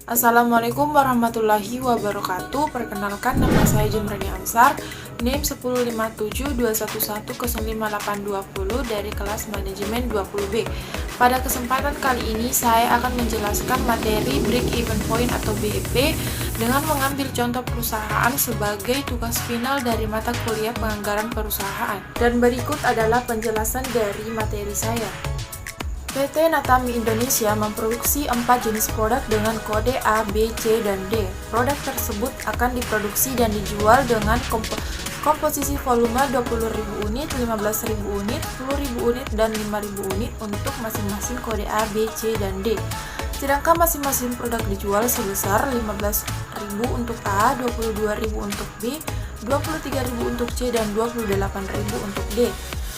Assalamualaikum warahmatullahi wabarakatuh. Perkenalkan, nama saya Jemrani Ansar, NIM 10721105820 dari kelas manajemen 20B. Pada kesempatan kali ini saya akan menjelaskan materi Break Even Point atau BEP dengan mengambil contoh perusahaan sebagai tugas final dari mata kuliah penganggaran perusahaan. Dan berikut adalah penjelasan dari materi saya. PT Natami Indonesia memproduksi 4 jenis produk dengan kode A, B, C, dan D. Produk tersebut akan diproduksi dan dijual dengan komposisi volume 20.000 unit, 15.000 unit, 10.000 unit, dan 5.000 unit untuk masing-masing kode A, B, C, dan D. Sedangkan masing-masing produk dijual sebesar 15.000 untuk A, 22.000 untuk B, 23.000 untuk C, dan 28.000 untuk D.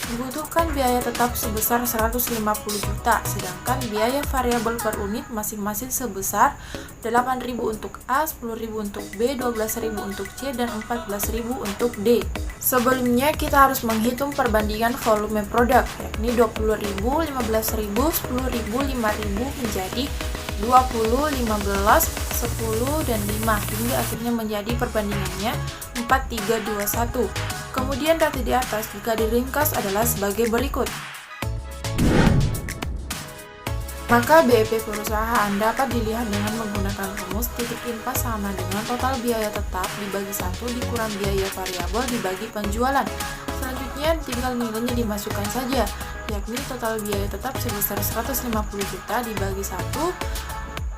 Dibutuhkan biaya tetap sebesar 150 juta, sedangkan biaya variabel per unit masing-masing sebesar 8.000 untuk A, 10.000 untuk B, 12.000 untuk C, dan 14.000 untuk D. Sebelumnya kita harus menghitung perbandingan volume produk, yakni 20.000, 15.000, 10.000, 5.000 menjadi 20, 15, 10, dan 5 hingga akhirnya menjadi perbandingannya 4, 3, 2, 1. Kemudian data di atas jika diringkas adalah sebagai berikut. Maka BEP perusahaan dapat dilihat dengan menggunakan rumus titik impas sama dengan total biaya tetap dibagi 1 dikurang biaya variabel dibagi penjualan. Selanjutnya tinggal nilainya dimasukkan saja, yakni total biaya tetap sebesar 150 juta dibagi 1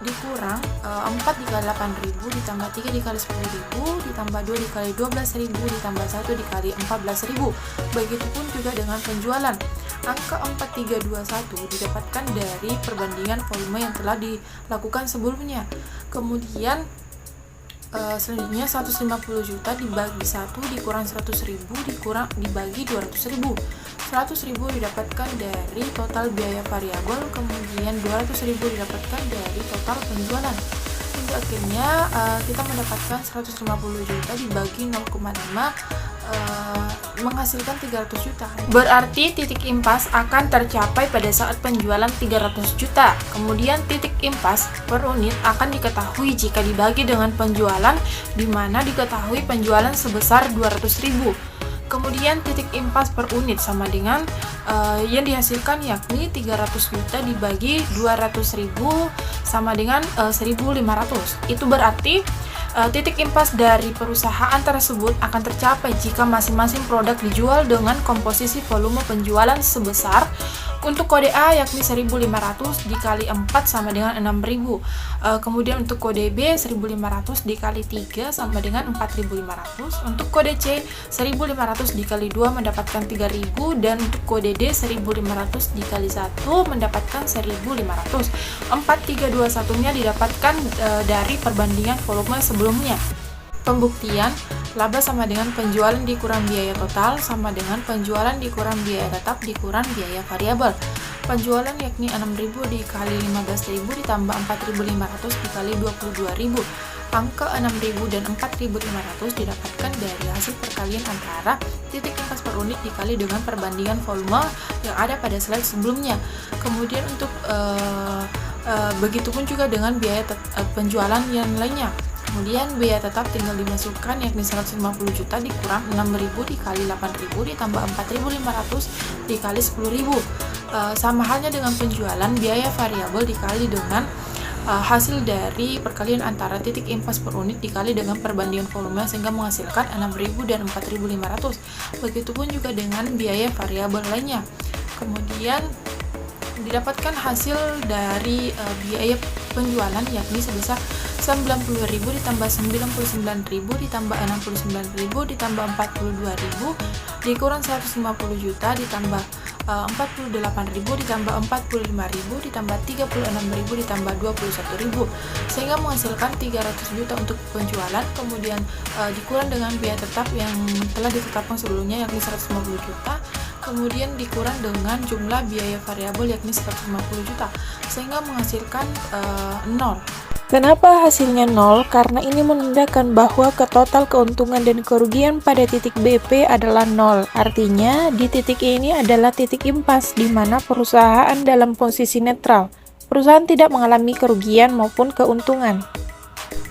dikurang 4 dikali 8.000 ditambah 3 dikali 10.000 ditambah 2 dikali 12.000 ditambah 1 dikali 14.000. Begitupun juga dengan penjualan. Angka 4321 didapatkan dari perbandingan volume yang telah dilakukan sebelumnya. Kemudian selanjutnya 150 juta dibagi 1 dikurang 100.000 dibagi 200.000. 100.000 didapatkan dari total biaya variabel, kemudian 200.000 didapatkan dari total penjualan. Hingga akhirnya kita mendapatkan 150 juta dibagi 0,5 menghasilkan 300 juta. Berarti titik impas akan tercapai pada saat penjualan 300 juta. Kemudian titik impas per unit akan diketahui jika dibagi dengan penjualan, di mana diketahui penjualan sebesar 200.000. Kemudian titik impas per unit sama dengan yang dihasilkan, yakni 300 juta dibagi 200.000 sama dengan 1.500. Itu berarti titik impas dari perusahaan tersebut akan tercapai jika masing-masing produk dijual dengan komposisi volume penjualan sebesar, untuk kode A yakni 1.500 dikali 4 sama dengan 6.000. Kemudian untuk kode B 1.500 dikali 3 sama dengan 4.500. Untuk kode C 1.500 dikali 2 mendapatkan 3.000, dan untuk kode D 1.500 dikali 1 mendapatkan 1.500. 4321 nya didapatkan dari perbandingan volume sebelumnya. Pembuktian laba sama dengan penjualan dikurang biaya total sama dengan penjualan dikurang biaya tetap dikurang biaya variabel. Penjualan yakni 6.000 dikali 15.000 ditambah 4.500 dikali 22.000. Angka 6.000 dan 4.500 didapatkan dari hasil perkalian antara titik impas per unit dikali dengan perbandingan volume yang ada pada slide sebelumnya. Kemudian untuk begitupun juga dengan biaya penjualan yang lainnya. Kemudian biaya tetap tinggal dimasukkan, yakni 150 juta dikurang 6.000 dikali 8.000 ditambah 4.500 dikali 10.000. Sama halnya dengan penjualan, biaya variabel dikali dengan hasil dari perkalian antara titik impas per unit dikali dengan perbandingan volume sehingga menghasilkan 6.000 dan 4.500. Begitupun juga dengan biaya variabel lainnya. Kemudian didapatkan hasil dari biaya penjualan yakni sebesar 90.000 ditambah 99.000 ditambah 69.000 ditambah 42.000 dikurang 150 juta ditambah 48.000 ditambah 45.000 ditambah 36.000 ditambah 21.000 sehingga menghasilkan 300 juta untuk penjualan. Kemudian dikurang dengan biaya tetap yang telah ditetapkan sebelumnya yakni 150 juta, kemudian dikurang dengan jumlah biaya variabel yakni 150 juta sehingga menghasilkan 0. Kenapa hasilnya 0? Karena ini menandakan bahwa total keuntungan dan kerugian pada titik BP adalah 0. Artinya, di titik ini adalah titik impas, di mana perusahaan dalam posisi netral. perusahaan tidak mengalami kerugian maupun keuntungan.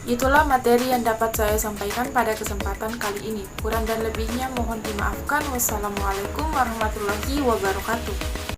Itulah materi yang dapat saya sampaikan pada kesempatan kali ini. Kurang dan lebihnya mohon dimaafkan. Wassalamualaikum warahmatullahi wabarakatuh.